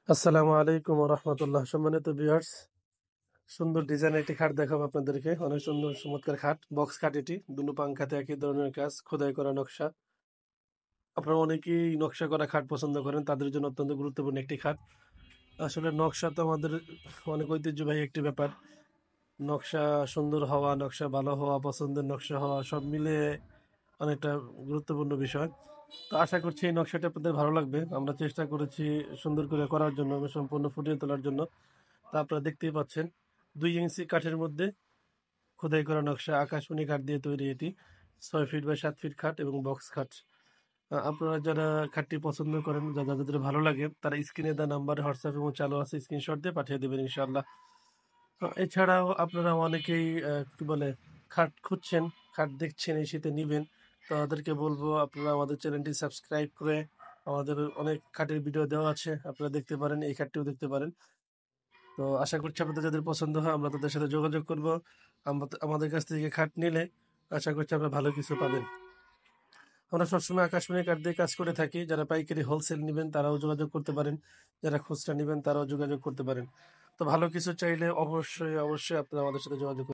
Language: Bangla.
আসসালামু আলাইকুম রহমতুল্লাহ। সম্মানিত ভিউয়ার্স, সুন্দর ডিজাইন একটি খাট দেখাবো আপনাদেরকে। অনেক সুন্দর চমৎকার খাট, বক্স খাট। এটি দুনো পাংখাতে একই ধরনের কাজ, খোদাই করা নকশা। আপনারা অনেকেই নকশা করা খাট পছন্দ করেন, তাদের জন্য অত্যন্ত গুরুত্বপূর্ণ একটি খাট। আসলে নকশা তো আমাদের অনেক ঐতিহ্যবাহী একটি ব্যাপার। নকশা সুন্দর হওয়া, নকশা ভালো হওয়া, পছন্দের নকশা হওয়া, সব মিলে অনেকটা গুরুত্বপূর্ণ বিষয়। তো আশা করছি এই নকশাটা আপনাদের ভালো লাগবে। আমরা চেষ্টা করেছি সুন্দর করে করার জন্য এবং সম্পূর্ণ ফুটিয়ে তোলার জন্য। তা আপনারা দেখতেই পাচ্ছেন 2 ইঞ্চি কাঠের মধ্যে খোদাই করা নকশা, আকাশমণি কাঠ দিয়ে তৈরি এটি। 6 ফিট বাই 7 ফিট খাট এবং বক্স খাট। আপনারা যারা খাটটি পছন্দ করেন, যাদের ভালো লাগে, তারা স্ক্রিনে দেওয়া নাম্বারে হোয়াটসঅ্যাপ এবং চালু আছে স্ক্রিনশট দিয়ে পাঠিয়ে দেবেন ইনশাআল্লাহ। এছাড়াও আপনারা অনেকেই কি বলে খাট খুঁজছেন, খাট দেখছেন, এই শীতে নিবেন। তো তাদেরকে বলবো আপনারা আমাদের চ্যানেলটি সাবস্ক্রাইব করে, আমাদের অনেক খাটের ভিডিও দেওয়া আছে, আপনারা দেখতে পারেন, এই খাটটিও দেখতে পারেন। তো আশা করছি আপনাদের যাদের পছন্দ হয় আমরা তাদের সাথে যোগাযোগ করব। আমাদের কাছ থেকে খাট নিলে আশা করছি আপনারা ভালো কিছু পাবেন। আমরা সবসময় আকাশমণি কাঠ দিয়ে কাজ করে থাকি। যারা পাইকারি হোলসেল নেবেন তারাও যোগাযোগ করতে পারেন, যারা খুচরা নেবেন তারাও যোগাযোগ করতে পারেন। তো ভালো কিছু চাইলে অবশ্যই অবশ্যই আপনারা আমাদের সাথে যোগাযোগ করুন।